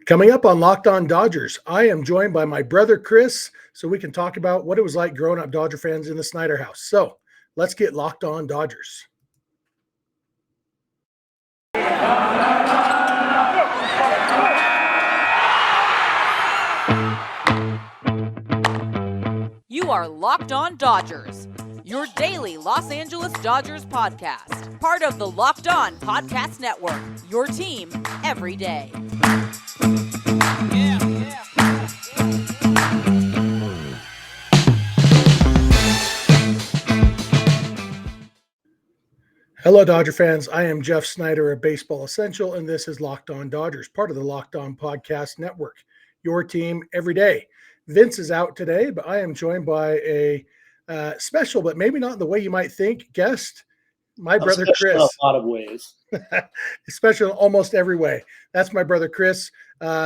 Coming up on Locked On Dodgers, I am joined by my brother Chris so we can talk about what it was like growing up Dodger fans in the Snider house. So let's get Locked On Dodgers. You are Locked On Dodgers, your daily Los Angeles Dodgers podcast. Part of the Locked On Podcast Network, your team every day. Hello, Dodger fans. I am Jeff Snider of Baseball Essential, and this is Locked On Dodgers, part of the Locked On Podcast Network, your team every day. Vince is out today, but I am joined by a special, but maybe not in the way you might think, guest, my brother Chris. In a lot of ways. Special in almost every way. That's my brother Chris.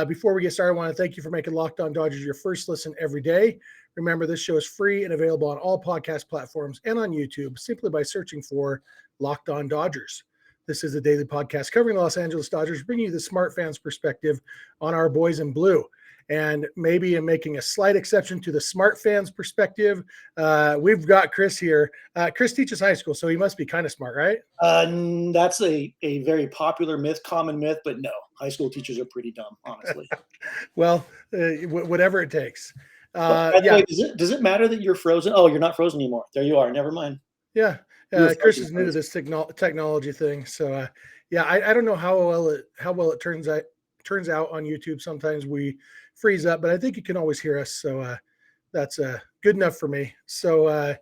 Before we get started, I want to thank you for making Locked On Dodgers your first listen every day. Remember, this show is free and available on all podcast platforms and on YouTube simply by searching for Locked On Dodgers. This is a daily podcast covering the Los Angeles Dodgers, bringing you the smart fans' perspective on our boys in blue. And maybe in making a slight exception to the smart fans' perspective, we've got Chris here. Chris teaches high school, so he must be kind of smart, right? That's a very popular myth, common myth, but no, high school teachers are pretty dumb, honestly. Well, whatever it takes. Way, does it matter that you're frozen? Oh, you're not frozen anymore. There you are. Never mind. Yeah. Chris is new to this technology thing. So, I don't know how well it turns out on YouTube. Sometimes we freeze up, but I think you can always hear us. So that's good enough for me. So,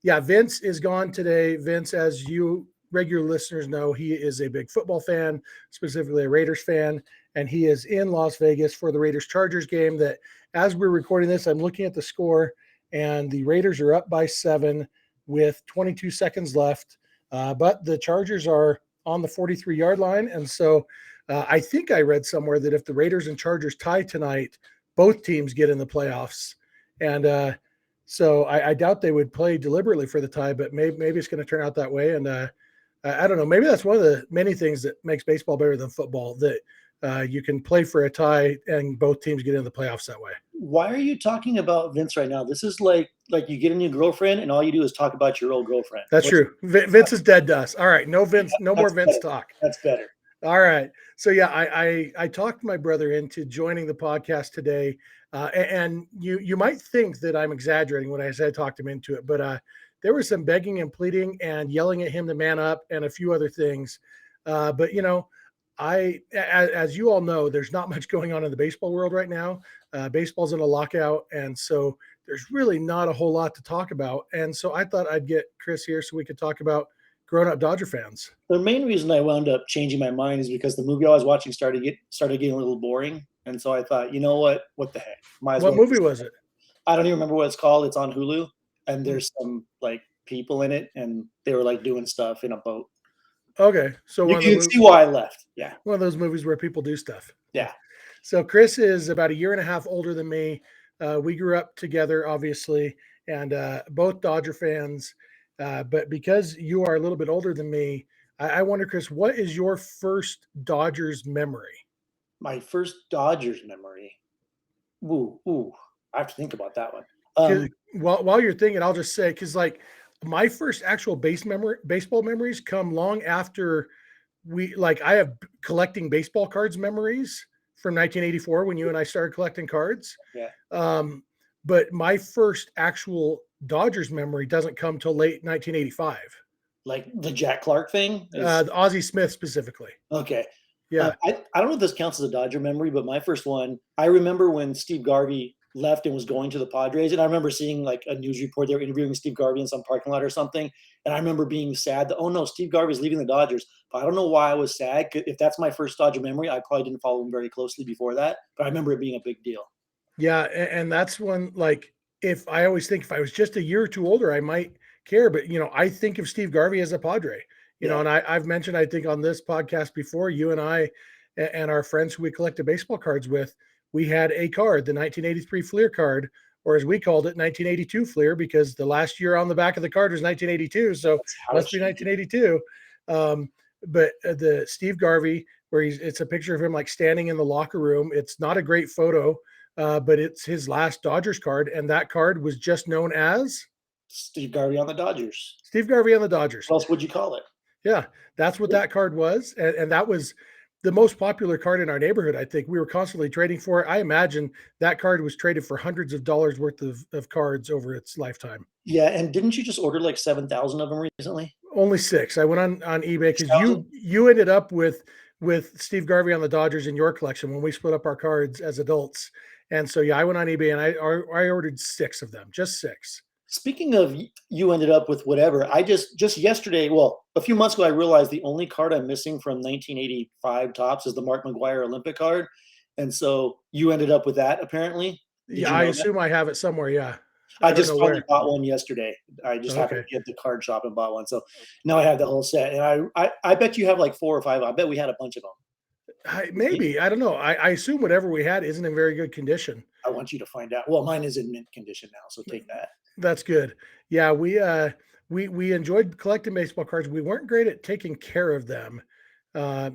Vince is gone today. Vince, as you regular listeners know, he is a big football fan, specifically a Raiders fan, and he is in Las Vegas for the Raiders-Chargers game that, as we're recording this, I'm looking at the score, and the Raiders are up by 7 with 22 seconds left, but the Chargers are on the 43-yard line, and so I think I read somewhere that if the Raiders and Chargers tie tonight, both teams get in the playoffs, and so I doubt they would play deliberately for the tie, but maybe it's going to turn out that way, and I don't know. Maybe that's one of the many things that makes baseball better than football, that you can play for a tie and both teams get into the playoffs that way. Why are you talking about Vince right now? This is like you get a new girlfriend and all you do is talk about your old girlfriend. That's true. Vince is dead to us. All right. No Vince, no more Vince talk. That's better. All right. So I talked my brother into joining the podcast today. And you might think that I'm exaggerating when I said I talked him into it, but there was some begging and pleading and yelling at him to man up and a few other things. But as you all know, there's not much going on in the baseball world right now. Baseball's in a lockout, and so there's really not a whole lot to talk about. And so I thought I'd get Chris here so we could talk about grown-up Dodger fans. The main reason I wound up changing my mind is because the movie I was watching started getting a little boring, and so I thought, you know what the heck? What movie was it? I don't even remember what it's called. It's on Hulu, and there's some people in it, and they were doing stuff in a boat. Okay, so you can see why I left. Yeah, one of those movies where people do stuff. Yeah. So Chris is about a year and a half older than me. We grew up together, obviously, and both Dodger fans. But because you are a little bit older than me, I wonder, Chris, what is your first Dodgers memory? My first Dodgers memory. Ooh, I have to think about that one. While you're thinking, I'll just say, because my first actual baseball memories come long after I have collecting baseball cards memories from 1984 when you and I started collecting cards. Yeah. But my first actual Dodgers memory doesn't come till late 1985. Like the Jack Clark thing? Ozzie Smith specifically. Okay. Yeah. I don't know if this counts as a Dodger memory, but my first one, I remember when Steve Garvey left and was going to the Padres, and I remember seeing a news report. They were interviewing Steve Garvey in some parking lot or something, and I remember being sad that, oh no, Steve Garvey's leaving the Dodgers. But I don't know why I was sad. If that's my first Dodger memory, I probably didn't follow him very closely before that, but I remember it being a big deal. Yeah, and that's when if I always think if I was just a year or two older, I might care, but I think of Steve Garvey as a Padre, you know, and I've mentioned, I think on this podcast before, you and I and our friends who we collected baseball cards with, we had a card, the 1983 Fleer card, or as we called it, 1982 Fleer, because the last year on the back of the card was 1982. So it must be 1982. But the Steve Garvey where it's a picture of him like standing in the locker room. It's not a great photo, but it's his last Dodgers card, and that card was just known as Steve Garvey on the Dodgers. Steve Garvey on the Dodgers. What else would you call it? Yeah, that's what that card was, and that was the most popular card in our neighborhood. I think we were constantly trading for it. I imagine that card was traded for hundreds of dollars worth of cards over its lifetime. Yeah, and didn't you just order like 7,000 of them recently? Only 6. I went on eBay because you ended up with Steve Garvey on the Dodgers in your collection when we split up our cards as adults. And so yeah, I went on eBay and I ordered 6 of them, just 6. Speaking of, you ended up with whatever. I just yesterday, well, a few months ago, I realized the only card I'm missing from 1985 Topps is the Mark McGwire Olympic card, and so you ended up with that apparently. Yeah, I assume I have it somewhere. Yeah, I just finally bought one yesterday. I just happened to get the card shop and bought one, so now I have the whole set. And I bet you have like 4 or 5. I bet we had a bunch of them. Maybe, I don't know. I assume whatever we had isn't in very good condition. I want you to find out. Well, mine is in mint condition now, so take that. That's good. Yeah, we enjoyed collecting baseball cards. We weren't great at taking care of them. I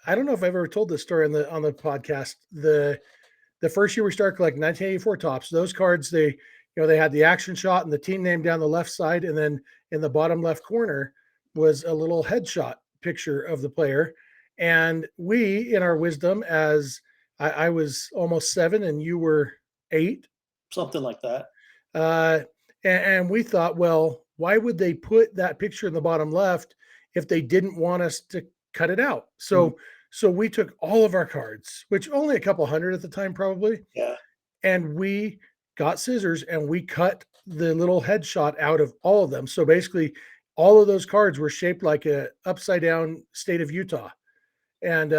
don't know if I've ever told this story on the podcast. The first year we started collecting 1984 Topps, those cards, they had the action shot and the team name down the left side, and then in the bottom left corner was a little headshot picture of the player. And we, in our wisdom, as I was almost 7 and you were 8, something like that. And we thought, well, why would they put that picture in the bottom left if they didn't want us to cut it out? So we took all of our cards, which only a couple hundred at the time, probably. Yeah. And we got scissors and we cut the little headshot out of all of them. So basically all of those cards were shaped like a upside down state of Utah. And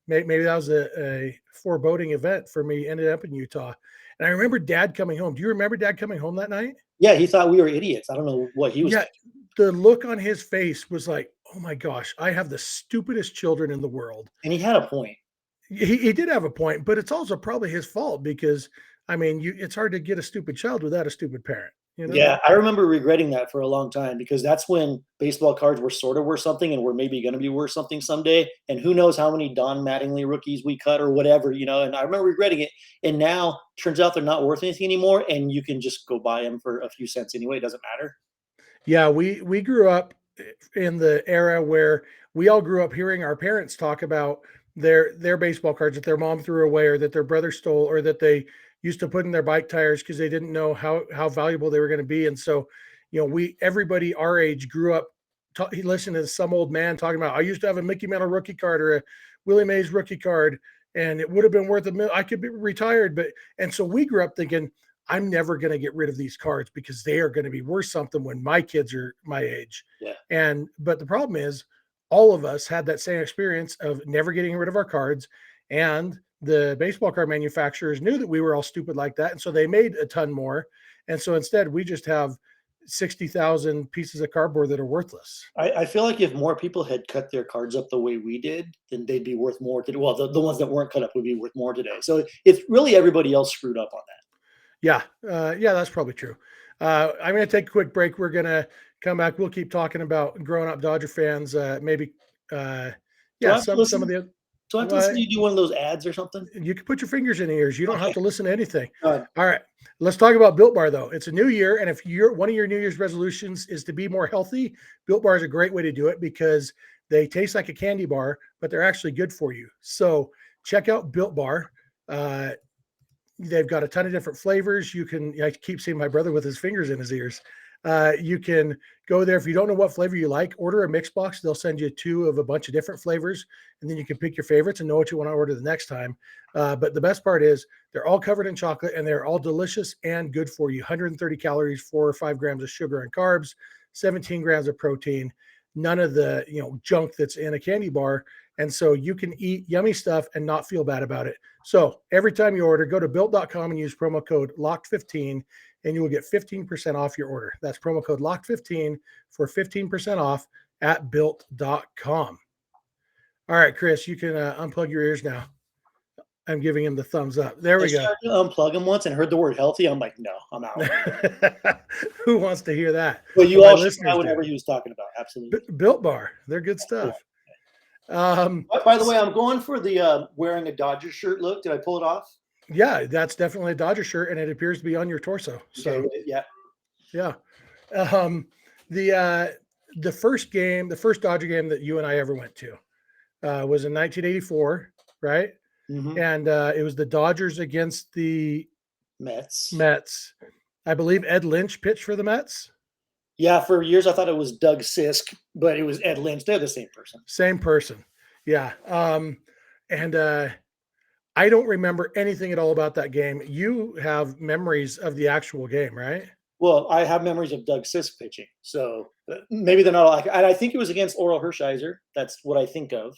maybe that was a foreboding event for me, ended up in Utah. And I remember Dad coming home. Do you remember Dad coming home that night? Yeah, he thought we were idiots. I don't know what he was thinking. The look on his face was like, oh my gosh, I have the stupidest children in the world. And he had a point. He did have a point, but it's also probably his fault because, I mean, it's hard to get a stupid child without a stupid parent. You know? Yeah, I remember regretting that for a long time because that's when baseball cards were sort of worth something and were maybe going to be worth something someday. And who knows how many Don Mattingly rookies we cut or whatever, and I remember regretting it. And now turns out they're not worth anything anymore. And you can just go buy them for a few cents anyway. It doesn't matter. Yeah, we grew up in the era where we all grew up hearing our parents talk about their baseball cards that their mom threw away or that their brother stole or that they used to put in their bike tires because they didn't know how valuable they were going to be. And so, everybody our age grew up listening to some old man talking about, I used to have a Mickey Mantle rookie card or a Willie Mays rookie card, and it would have been worth I could be retired. And so we grew up thinking, I'm never going to get rid of these cards because they are going to be worth something when my kids are my age. Yeah. But the problem is all of us had that same experience of never getting rid of our cards, and the baseball card manufacturers knew that we were all stupid like that. And so they made a ton more. And so instead we just have 60,000 pieces of cardboard that are worthless. I feel like if more people had cut their cards up the way we did, then they'd be worth more today. Well, the ones that weren't cut up would be worth more today. So it's really everybody else screwed up on that. Yeah, that's probably true. I'm going to take a quick break. We're going to come back. We'll keep talking about growing up Dodger fans. Maybe, some of the. So I have to listen to you do one of those ads or something? You can put your fingers in the ears. You don't have to listen to anything. All right. Let's talk about Built Bar, though. It's a new year, and if one of your New Year's resolutions is to be more healthy, Built Bar is a great way to do it because they taste like a candy bar, but they're actually good for you. So check out Built Bar. They've got a ton of different flavors. I keep seeing my brother with his fingers in his ears. You can go there. If you don't know what flavor you like, order a mix box. They'll send you 2 of a bunch of different flavors, and then you can pick your favorites and know what you want to order the next time. But the best part is they're all covered in chocolate, and they're all delicious and good for you. 130 calories, 4 or 5 grams of sugar and carbs, 17 grams of protein, none of the junk that's in a candy bar. And so you can eat yummy stuff and not feel bad about it. So every time you order, go to built.com and use promo code LOCKED15, and you will get 15% off your order. That's promo code LOCKED15 for 15% off at built.com. All right, Chris, you can unplug your ears now. I'm giving him the thumbs up. There we go. I started to unplug him once and heard the word healthy. I'm like, no, I'm out. Who wants to hear that? Well, you all should know whatever he was talking about. Absolutely. Built Bar. They're good stuff. By the way, I'm going for the wearing a Dodger shirt look. Did I pull it off? Yeah, that's definitely a Dodger shirt, and it appears to be on your torso. So, okay, yeah. Yeah. Um, the first Dodger game that you and I ever went to was in 1984, right? Mm-hmm. And it was the Dodgers against the Mets. I believe Ed Lynch pitched for the Mets. Yeah, for years I thought it was Doug Sisk, but it was Ed Lynch. They're the same person. Same person. Yeah. And I don't remember anything at all about that game. You have memories of the actual game, right? Well, I have memories of Doug Sisk pitching, so maybe they're not like. And I think it was against Oral Hershiser. That's what I think of.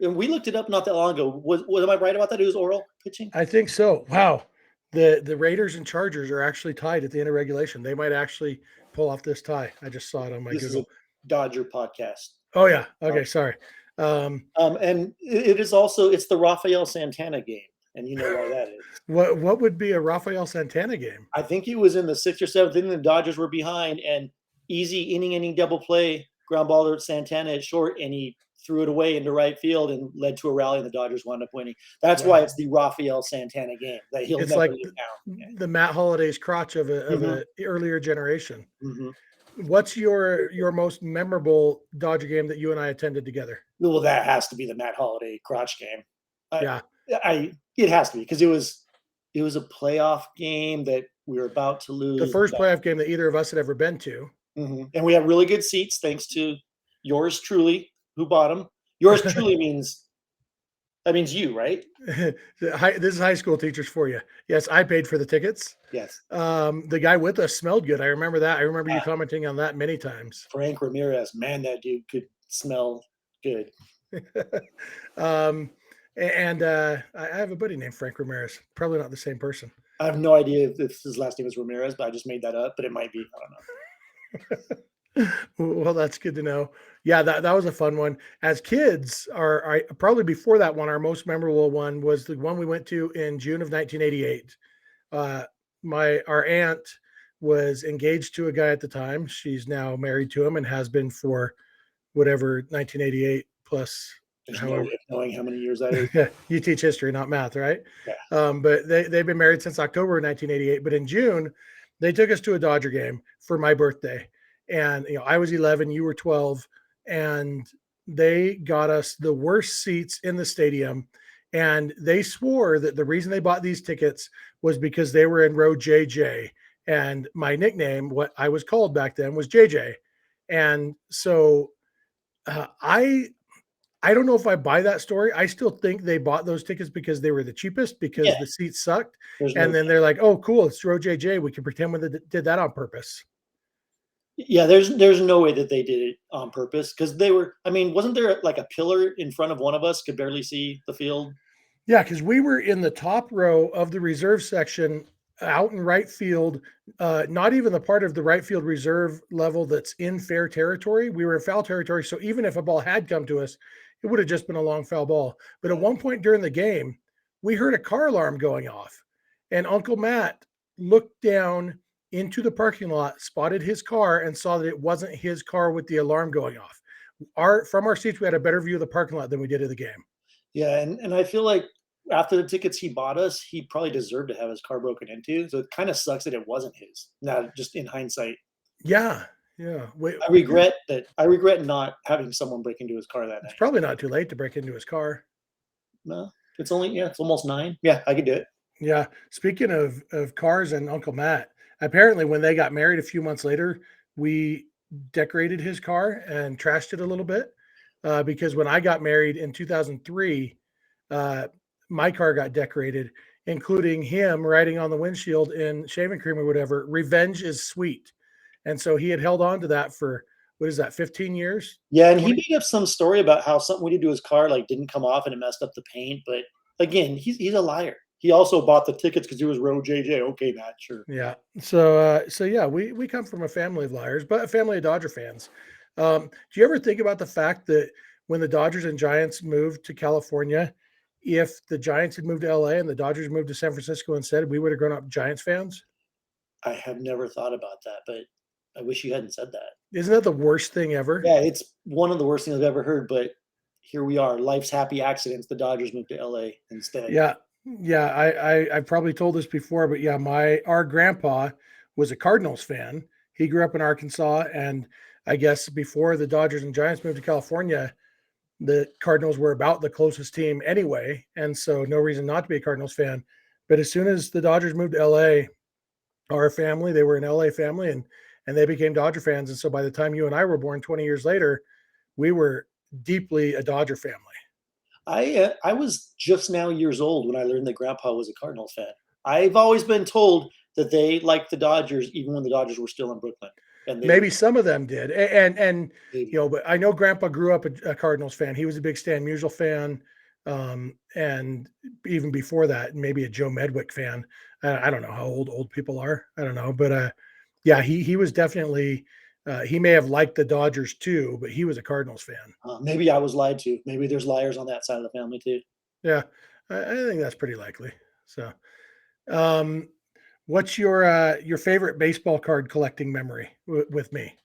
And we looked it up not that long ago. Was am I right about that? It was Oral pitching. I think so. Wow. The Raiders and Chargers are actually tied at the end of regulation. They might actually pull off this tie. I just saw it on my This Google. is a Dodger podcast. Oh yeah. Okay. Sorry. And it is also it's the Rafael Santana game, and you know why that is. What would be a Rafael Santana game? I think he was in the 6th or 7th inning. The Dodgers were behind, and easy inning double play ground ball to Santana at short, and he threw it away into right field and led to a rally, and the Dodgers wound up winning. That's why it's the Rafael Santana game that he'll It's never like live down. the Matt Holliday's crotch of a earlier generation. Mm-hmm. What's your most memorable Dodger game that you and I attended together? Well, that has to be the Matt Holliday crotch game. It has to be because it was a playoff game that we were about to lose. The first playoff game that either of us had ever been to. Mm-hmm. And we had really good seats thanks to yours truly, who bought them. Yours truly means you, right? This is high school teachers for you. Yes, I paid for the tickets. Yes. The guy with us smelled good. I remember that. I remember you commenting on that many times. Frank Ramirez, man, that dude could smell good. I have a buddy named Frank Ramirez. Probably not the same person. I have no idea if his last name is Ramirez, but I just made that up. But it might be. I don't know. Well, that's good to know. Yeah, that was a fun one. As kids, probably before that one, our most memorable one was the one we went to in June of 1988. Our aunt was engaged to a guy at the time. She's now married to him and has been for whatever 1988 plus. There's no way of knowing how many years that is. Yeah, you teach history, not math, right? Yeah. But they've been married since October 1988. But in June, they took us to a Dodger game for my birthday. And I was 11, you were 12, and they got us the worst seats in the stadium. And they swore that the reason they bought these tickets was because they were in row JJ. And my nickname, what I was called back then, was JJ. And so I don't know if I buy that story. I still think they bought those tickets because they were the cheapest because the seats sucked. Then they're like, oh, cool, it's row JJ. We can pretend we did that on purpose. Yeah, there's no way that they did it on purpose because they were. I mean, wasn't there like a pillar in front of one of us could barely see the field? Yeah, because we were in the top row of the reserve section, out in right field. Not even the part of the right field reserve level that's in fair territory. We were in foul territory, so even if a ball had come to us, it would have just been a long foul ball. But at one point during the game, we heard a car alarm going off, and Uncle Matt looked down into the parking lot, spotted his car, and saw that it wasn't his car with the alarm going off. From our seats, we had a better view of the parking lot than we did of the game. Yeah, and I feel like after the tickets he bought us, he probably deserved to have his car broken into. So it kind of sucks that it wasn't his. Now, just in hindsight. Yeah. I regret not having someone break into his car that night. It's probably not too late to break into his car. No, it's almost 9. Yeah, I could do it. Yeah. Speaking of cars and Uncle Matt, apparently when they got married a few months later, we decorated his car and trashed it a little bit because when I got married in 2003, my car got decorated, including him riding on the windshield in shaving cream or whatever. Revenge is sweet. And so he had held on to that for, 15 years? Yeah, and 20? He made up some story about how something we did to his car didn't come off and it messed up the paint. But again, he's a liar. He also bought the tickets because he was row JJ. Okay, Matt, sure. Yeah. So yeah, we come from a family of liars, but a family of Dodger fans. Do you ever think about the fact that when the Dodgers and Giants moved to California, if the Giants had moved to LA and the Dodgers moved to San Francisco instead, we would have grown up Giants fans? I have never thought about that, but I wish you hadn't said that. Isn't that the worst thing ever? Yeah, it's one of the worst things I've ever heard, but here we are, life's happy accidents. The Dodgers moved to LA instead. Yeah. I've probably told this before, but yeah, our grandpa was a Cardinals fan. He grew up in Arkansas, and I guess before the Dodgers and Giants moved to California, the Cardinals were about the closest team anyway, and so no reason not to be a Cardinals fan. But as soon as the Dodgers moved to LA, our family, they were an LA family, and they became Dodger fans. And so by the time you and I were born 20 years later, we were deeply a Dodger family. I was just now years old when I learned that Grandpa was a Cardinals fan. I've always been told that they liked the Dodgers even when the Dodgers were still in Brooklyn. And maybe some of them did, and but I know Grandpa grew up a Cardinals fan. He was a big Stan Musial fan, and even before that, maybe a Joe Medwick fan. I don't know how old people are. I don't know, but yeah, he was definitely. He may have liked the Dodgers too, but he was a Cardinals fan. Maybe I was lied to. Maybe there's liars on that side of the family too. Yeah, I think that's pretty likely. So, what's your favorite baseball card collecting memory with me?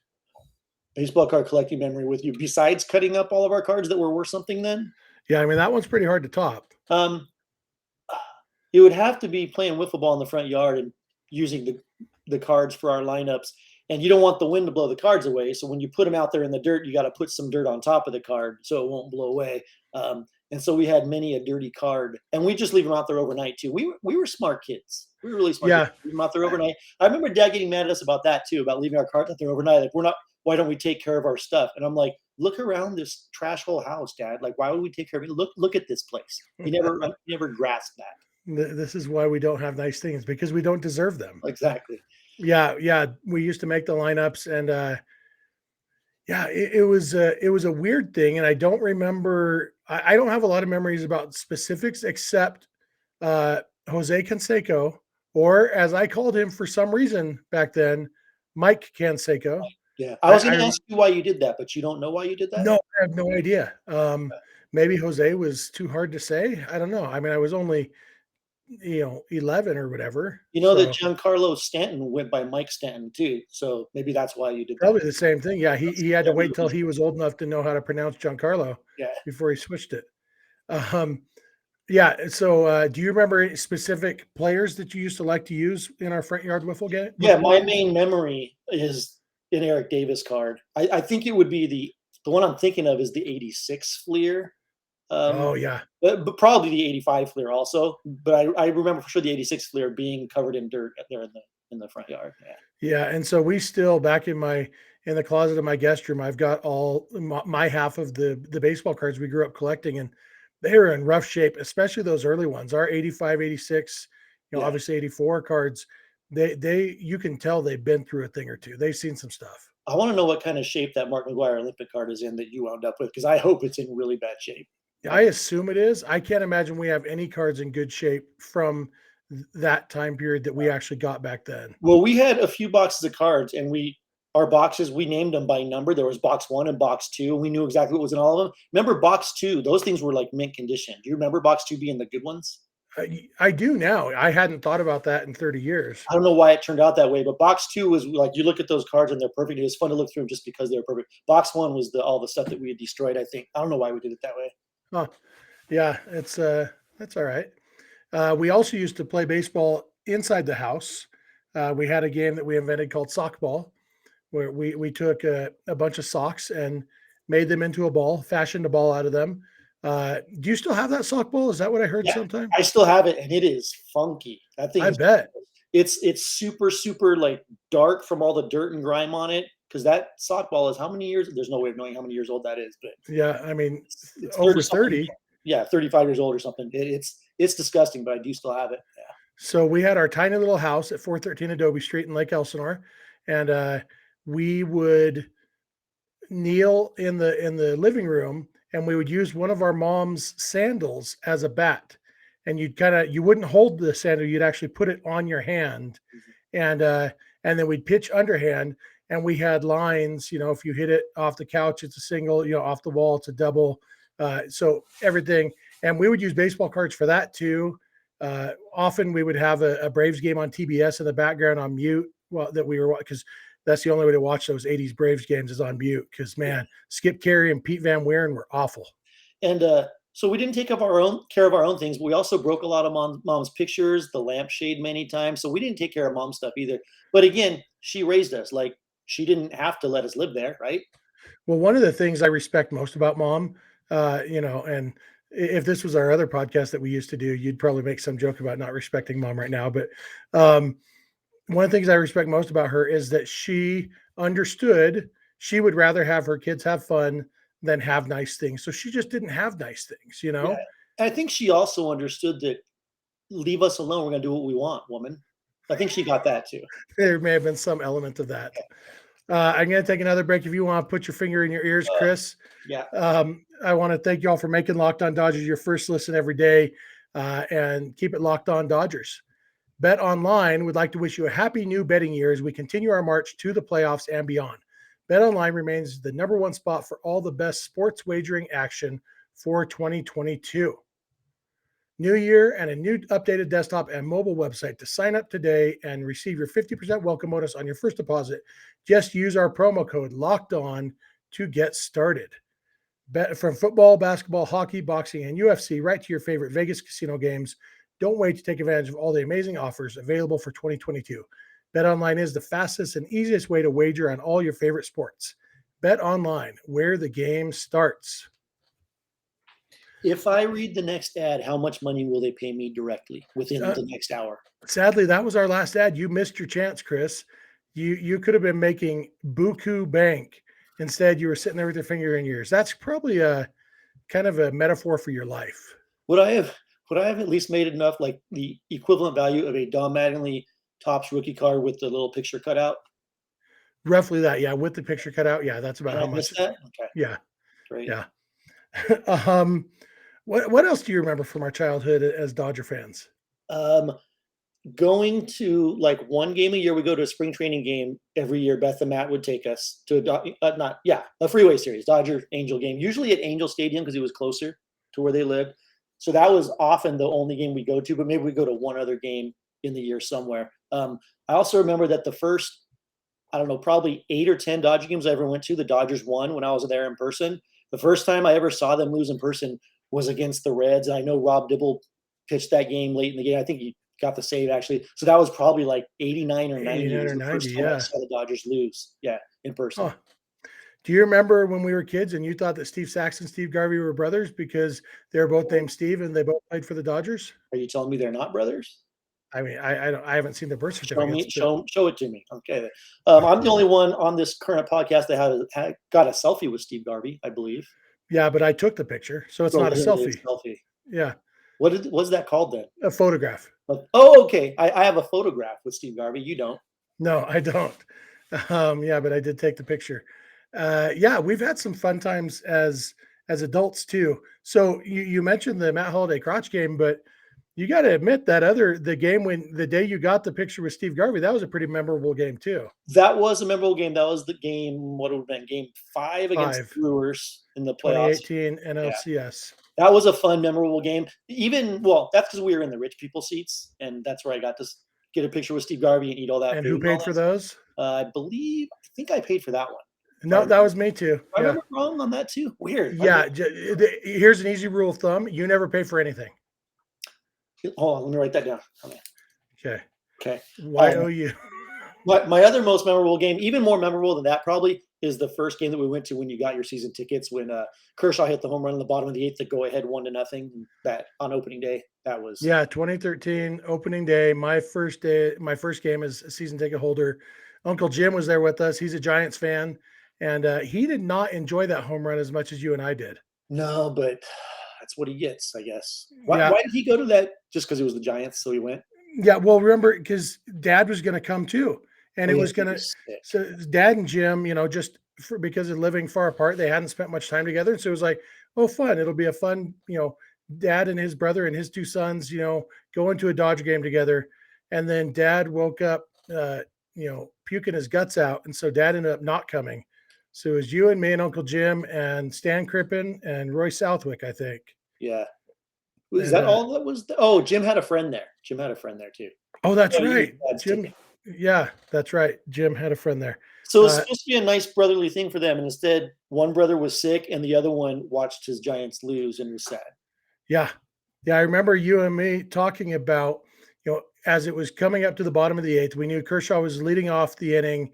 Baseball card collecting memory with you, besides cutting up all of our cards that were worth something then? Yeah, I mean, that one's pretty hard to top. It would have to be playing wiffle ball in the front yard and using the cards for our lineups. And you don't want the wind to blow the cards away. So when you put them out there in the dirt, you got to put some dirt on top of the card so it won't blow away. And so we had many a dirty card, and we just leave them out there overnight too. We were smart kids. We were really smart. Yeah. Kids. Leave them out there overnight. I remember Dad getting mad at us about that too, about leaving our cards out there overnight. Like, why don't we take care of our stuff? And I'm like, look around this trash hole house, Dad. Like, why would we take care of it? Look at this place. You never grasped that. This is why we don't have nice things, because we don't deserve them. Exactly. Yeah. We used to make the lineups, and it was a weird thing, and I don't remember. I don't have a lot of memories about specifics, except Jose Canseco, or as I called him for some reason back then, Mike Canseco. Yeah, I was going to ask you why you did that, but you don't know why you did that? No, I have no idea. Maybe Jose was too hard to say. I don't know. I mean, I was only 11 or whatever. That Giancarlo Stanton went by Mike Stanton too, so maybe that's why you did probably that. The same thing. Yeah, he had to wait till he was old enough to know how to pronounce Giancarlo before he switched it. Yeah. So, do you remember any specific players that you used to like to use in our front yard wiffle game? Yeah, my main memory is an Eric Davis card. I think it would be the one I'm thinking of is the '86 Fleer. Yeah, but probably the '85 Fleer also. But I remember for sure the '86 Fleer being covered in dirt there in the front yard. Yeah, and so we still, back in the closet of my guest room, I've got all my half of the baseball cards we grew up collecting, and they were in rough shape, especially those early ones. Our '85, '86, obviously '84 cards. You can tell they've been through a thing or two. They've seen some stuff. I want to know what kind of shape that Mark McGwire Olympic card is in that you wound up with, because I hope it's in really bad shape. I assume it is. I can't imagine we have any cards in good shape from that time period that we actually got back then. Well, we had a few boxes of cards, and our boxes, we named them by number. There was box 1 and box 2, and we knew exactly what was in all of them. Remember box 2? Those things were like mint condition. Do you remember box 2 being the good ones? I do now. I hadn't thought about that in 30 years. I don't know why it turned out that way, but box 2 was like, you look at those cards and they're perfect. It was fun to look through them just because they were perfect. Box 1 was all the stuff that we had destroyed, I think. I don't know why we did it that way. Huh. Yeah, that's all right. We also used to play baseball inside the house. We had a game that we invented called sock ball, where we took a bunch of socks and made them into a ball, fashioned a ball out of them. Do you still have that sock ball? Is that what I heard sometime? I still have it, and it is funky. That thing, I bet. It's super, super like dark from all the dirt and grime on it, because that sock ball is how many years? There's no way of knowing how many years old that is, but yeah, I mean, it's over 30. Yeah, 35 years old or something. It's disgusting, but I do still have it. Yeah. So we had our tiny little house at 413 Adobe Street in Lake Elsinore, and we would kneel in the living room, and we would use one of our mom's sandals as a bat. And you wouldn't hold the sandal, you'd actually put it on your hand, and then we'd pitch underhand, and we had lines. If you hit it off the couch, it's a single. Off the wall, it's a double. So everything, and we would use baseball cards for that too. Often we would have a Braves game on TBS in the background on mute, because that's the only way to watch those '80s Braves games is on mute. Because man, Skip Carey and Pete Van Wieren were awful. And so we didn't take up care of our own things, but we also broke a lot of mom's pictures, the lampshade many times. So we didn't take care of mom's stuff either. But again, she raised us. Like, she didn't have to let us live there, right? Well, one of the things I respect most about mom, and if this was our other podcast that we used to do, you'd probably make some joke about not respecting mom right now. But one of the things I respect most about her is that she understood she would rather have her kids have fun than have nice things. So she just didn't have nice things, Yeah. I think she also understood that, leave us alone. We're going to do what we want, woman. I think she got that too. There may have been some element of that. I'm going to take another break. If you want to put your finger in your ears, Chris. Yeah. I want to thank you all for making Locked On Dodgers your first listen every day, and keep it Locked On Dodgers. BetOnline would like to wish you a happy new betting year as we continue our march to the playoffs and beyond. BetOnline remains the number one spot for all the best sports wagering action for 2022. New year and a new updated desktop and mobile website. To sign up today and receive your 50% welcome bonus on your first deposit, just use our promo code Locked On to get started. Bet from football, basketball, hockey, boxing, and UFC right to your favorite Vegas casino games. Don't wait to take advantage of all the amazing offers available for 2022. BetOnline is the fastest and easiest way to wager on all your favorite sports. BetOnline, where the game starts. If I read the next ad, how much money will they pay me directly within the next hour? Sadly, that was our last ad. You missed your chance, Chris. You could have been making buku bank. Instead, you were sitting there with your finger in your ears. That's probably a kind of a metaphor for your life. Would I have at least made enough, like the equivalent value of a Don Mattingly Topps rookie card with the little picture cut out? Roughly that, yeah. With the picture cut out, yeah. That's about how much. That? Okay. Yeah, Great. Yeah. What else do you remember from our childhood as Dodger fans? Going to like one game a year. We go to a spring training game every year. Beth and Matt would take us to a freeway series, Dodger Angel game, usually at Angel Stadium because it was closer to where they lived. So that was often the only game we go to, but maybe we go to one other game in the year somewhere. I also remember that the first, I don't know, probably 8 or 10 Dodger games I ever went to, the Dodgers won when I was there in person. The first time I ever saw them lose in person was against the Reds. And I know Rob Dibble pitched that game late in the game. I think he got the save actually. So that was probably like 89 or 90. 89 or 90, yeah. I saw the Dodgers lose. Yeah, in person. Oh. Do you remember when we were kids and you thought that Steve Sax and Steve Garvey were brothers because they were both named Steve and they both played for the Dodgers? Are you telling me they're not brothers? I mean, I haven't seen the birth certificates. Show it to me. Okay. I'm the only one on this current podcast that got a selfie with Steve Garvey, I believe. Yeah, but I took the picture, so it's not a selfie. Yeah. What's that called then? A photograph. Oh, okay. I have a photograph with Steve Garvey. You don't. No, I don't. Yeah, but I did take the picture. Yeah, we've had some fun times as adults too. So you mentioned the Matt Holliday crotch game, but you got to admit that the game when the day you got the picture with Steve Garvey, that was a pretty memorable game too. That was a memorable game. That was the game. What would have been game 5 against the Brewers in the playoffs. 2018 NLCS. Yeah. That was a fun, memorable game. That's because we were in the rich people seats, and that's where I got to get a picture with Steve Garvey and eat all that. And who paid for those? I think I paid for that one. No, that was me too. I remember wrong on that too. Weird. Yeah. Here's an easy rule of thumb: you never pay for anything. Hold on, let me write that down. Okay. YOU. My other most memorable game, even more memorable than that, probably is the first game that we went to when you got your season tickets. When Kershaw hit the home run in the bottom of the 8th to go ahead 1-0. That on opening day. That was 2013 opening day. My first game as a season ticket holder. Uncle Jim was there with us. He's a Giants fan, and he did not enjoy that home run as much as you and I did. No, but that's what he gets, I guess. Why did he go to that? Just because it was the Giants, so he went? Yeah, well, remember, because Dad was going to come too, and it was going to. So Dad and Jim, just because of living far apart, they hadn't spent much time together, so it was like, oh, fun! It'll be a fun, Dad and his brother and his 2 sons, going to a Dodger game together, and then Dad woke up, puking his guts out, and so Dad ended up not coming. So it was you and me and Uncle Jim and Stan Crippen and Roy Southwick, I think. Yeah. Is that all that was? Jim had a friend there. Jim had a friend there too. Oh, that's right. Jim. Yeah, that's right. Jim had a friend there. So it's supposed to be a nice brotherly thing for them, and instead, one brother was sick, and the other one watched his Giants lose and was sad. Yeah. Yeah, I remember you and me talking about, as it was coming up to the bottom of the eighth, we knew Kershaw was leading off the inning.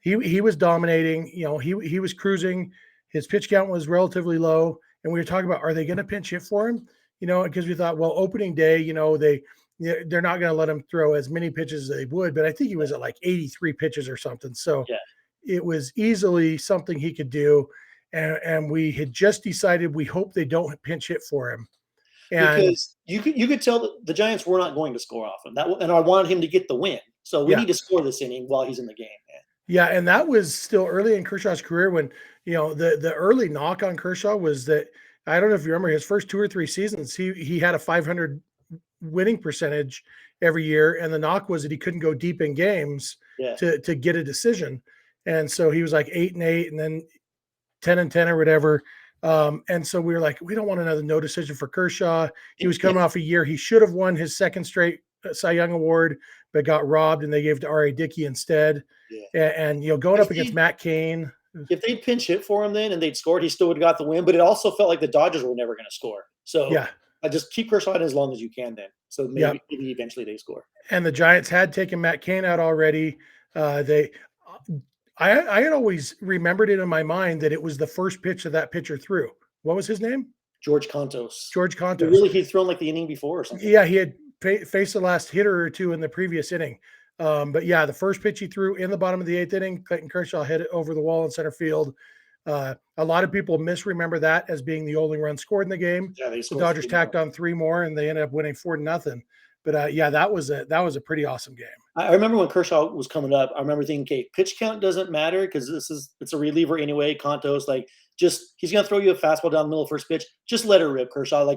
He was dominating. He was cruising. His pitch count was relatively low, and we were talking about, are they going to pinch hit for him? Because we thought, well, opening day, they're not going to let him throw as many pitches as they would, but I think he was at like 83 pitches or something. So Yeah. it was easily something he could do, and we had just decided we hope they don't pinch hit for him. And Because you could tell that the Giants were not going to score off him. And I wanted him to get the win. So we need to score this inning while he's in the game, man. Yeah, and that was still early in Kershaw's career when, the early knock on Kershaw was that, I don't know if you remember, his first 2 or 3 seasons, he had a 500 winning percentage every year, and the knock was that he couldn't go deep in games to get a decision. And so he was like 8-8 and then 10-10 or whatever. And so we were like, we don't want another no decision for Kershaw. He was coming off a year he should have won his second straight Cy Young Award, but got robbed, and they gave it to R.A. Dickey instead. Yeah. And going up against Matt Cain. If they'd pinch hit for him then and they'd scored, he still would have got the win. But it also felt like the Dodgers were never going to score. So I just keep Kershaw in as long as you can then. So maybe eventually they score. And the Giants had taken Matt Cain out already. I had always remembered it in my mind that it was the first pitch that pitcher threw. What was his name? George Contos. But really, he'd thrown like the inning before or something. Yeah, he had faced the last hitter or two in the previous inning. But yeah, the first pitch he threw in the bottom of the 8th inning, Clayton Kershaw hit it over the wall in center field. A lot of people misremember that as being the only run scored in the game. Yeah, the Dodgers tacked on 3 more, and they ended up winning 4-0. But that was a pretty awesome game. I remember when Kershaw was coming up, I remember thinking, okay, pitch count doesn't matter because it's a reliever anyway. Contos, he's going to throw you a fastball down the middle of first pitch. Just let her rip, Kershaw,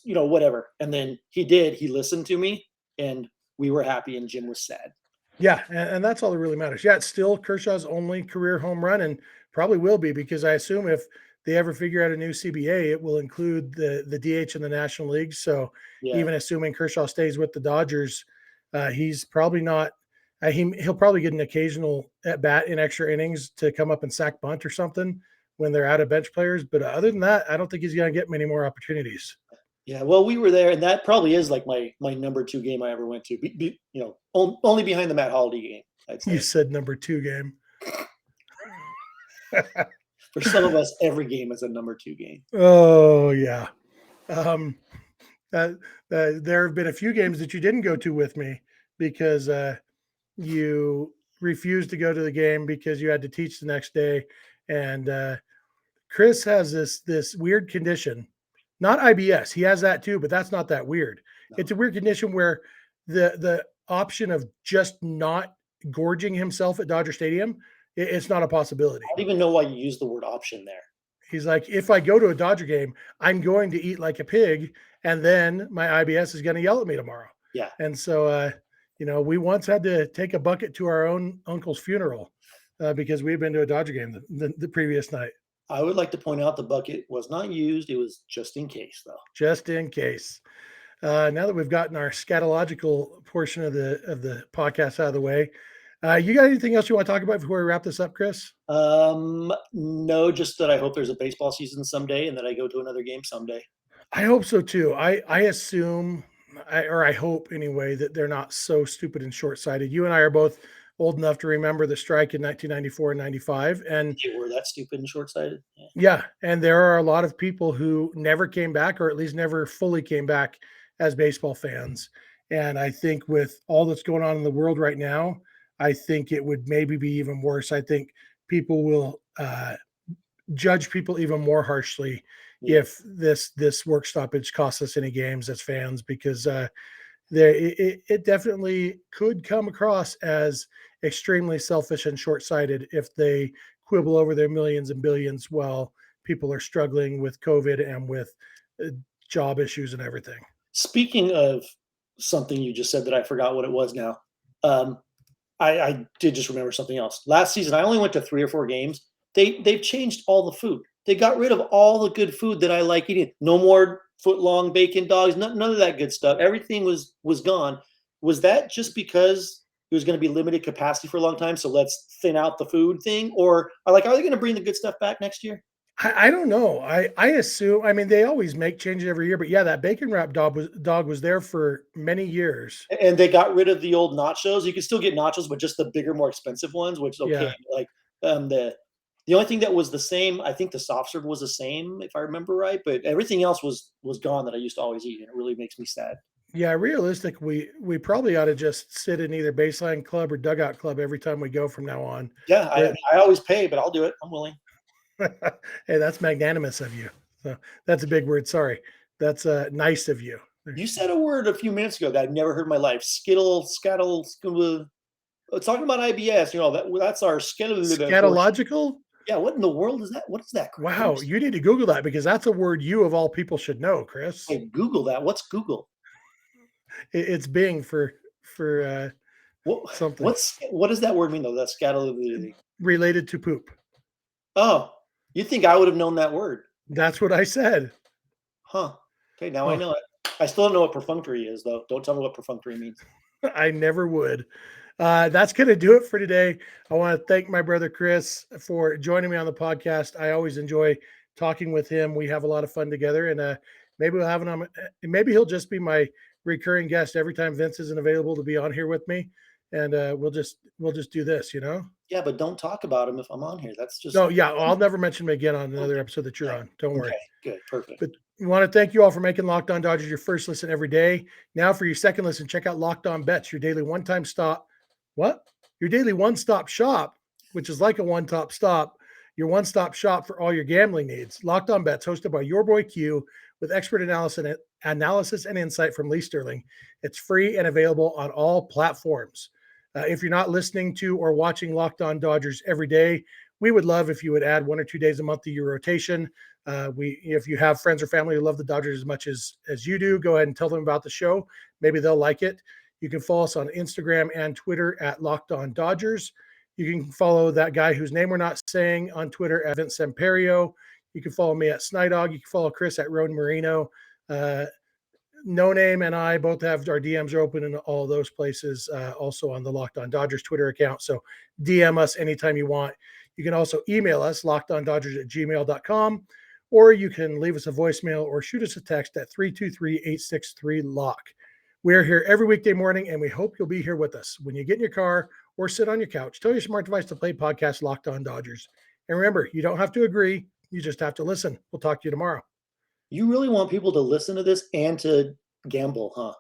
whatever. And then he did. He listened to me, and we were happy, and Jim was sad. Yeah, and that's all that really matters. Yeah, it's still Kershaw's only career home run, and probably will be, because I assume if they ever figure out a new CBA, it will include the DH in the National League. So even assuming Kershaw stays with the Dodgers, he's probably not. He'll probably get an occasional at bat in extra innings to come up and sack bunt or something when they're out of bench players. But other than that, I don't think he's going to get many more opportunities. Yeah, well, we were there, and that probably is like my number 2 game I ever went to. Only behind the Matt Holliday game, I'd say. You said number 2 game. For some of us, every game is a number 2 game. Oh yeah. There have been a few games that you didn't go to with me because you refused to go to the game because you had to teach the next day. And Chris has this weird condition, not IBS. He has that too, but that's not that weird. No. It's a weird condition where the option of just not gorging himself at Dodger Stadium, it's not a possibility. I don't even know why you use the word option there. He's like, if I go to a Dodger game, I'm going to eat like a pig, and then my IBS is going to yell at me tomorrow. Yeah. And so, we once had to take a bucket to our own uncle's funeral because we had been to a Dodger game the previous night. I would like to point out the bucket was not used. It was just in case, though. Just in case. Now that we've gotten our scatological portion of the podcast out of the way, you got anything else you want to talk about before we wrap this up, Chris? No, just that I hope there's a baseball season someday and that I go to another game someday. I hope so too. I assume, I hope anyway, that they're not so stupid and short-sighted. You and I are both old enough to remember the strike in 1994 and 95. And they were that stupid and short-sighted. Yeah. And there are a lot of people who never came back, or at least never fully came back as baseball fans. And I think with all that's going on in the world right now, I think it would maybe be even worse. I think people will judge people even more harshly if this work stoppage costs us any games as fans, because it definitely could come across as extremely selfish and short-sighted if they quibble over their millions and billions while people are struggling with COVID and with job issues and everything. Speaking of something you just said that I forgot what it was now, I did just remember something else. Last season, I only went to 3 or 4 games. They've changed all the food. They got rid of all the good food that I like eating. No more foot-long bacon dogs, none of that good stuff. Everything was gone. Was that just because there's going to be limited capacity for a long time, so let's thin out the food thing? Or are they going to bring the good stuff back next year? I don't know. I assume. I mean, they always make changes every year, but yeah, that bacon wrap dog was there for many years. And they got rid of the old nachos. You can still get nachos, but just the bigger, more expensive ones, which okay. Yeah. Like the only thing that was the same, I think the soft serve was the same, if I remember right, but everything else was gone that I used to always eat, and it really makes me sad. Yeah, realistic, we probably ought to just sit in either baseline club or dugout club every time we go from now on. Yeah, It- I always pay, but I'll do it. I'm willing. hey, that's magnanimous of you. So that's a big word. Sorry. That's nice of you. You said a word a few minutes ago that I've never heard in my life. Skittle, scattle, talking about IBS. That's our skittle. Scatological? Yeah, what in the world is that? What is that? Wow, you need to Google that because that's a word you of all people should know, Chris. Hey, Google that. What's Google? It's Bing for something what does that word mean though? That scattle. related to poop. Oh, you think I would have known that word? That's what I said. Huh. Okay, now I know it. I still don't know what perfunctory is, though. Don't tell me what perfunctory means. I never would. That's going to do it for today. I want to thank my brother Chris for joining me on the podcast. I always enjoy talking with him. We have a lot of fun together, and maybe we'll have him on. Maybe he'll just be my recurring guest every time Vince isn't available to be on here with me, and we'll just do this. Yeah, but don't talk about him if I'm on here. That's just No, yeah, I'll never mention him again on another episode that you're on. Don't worry. Okay, good, perfect. But we want to thank you all for making Locked On Dodgers your first listen every day. Now for your second listen, check out Locked On Bets, your daily one-time stop. What? Your daily one-stop shop, which is like a one-stop stop, your one-stop shop for all your gambling needs. Locked On Bets, hosted by your boy Q, with expert analysis and insight from Lee Sterling. It's free and available on all platforms. If you're not listening to or watching Locked On Dodgers every day, we would love if you would add 1 or 2 days a month to your rotation. If you have friends or family who love the Dodgers as much as you do, go ahead and tell them about the show. Maybe they'll like it. You can follow us on Instagram and Twitter at Locked On Dodgers. You can follow that guy whose name we're not saying on Twitter at Vince Samperio. You can follow me at Snider. You can follow Chris at Road Marino. No Name and I both have our DMs are open in all of those places, also on the Locked On Dodgers Twitter account. So DM us anytime you want. You can also email us, lockedondodgers@gmail.com, or you can leave us a voicemail or shoot us a text at 323-863-LOCK. We're here every weekday morning, and we hope you'll be here with us. When you get in your car or sit on your couch, tell your smart device to play podcast Locked On Dodgers. And remember, you don't have to agree. You just have to listen. We'll talk to you tomorrow. You really want people to listen to this and to gamble, huh?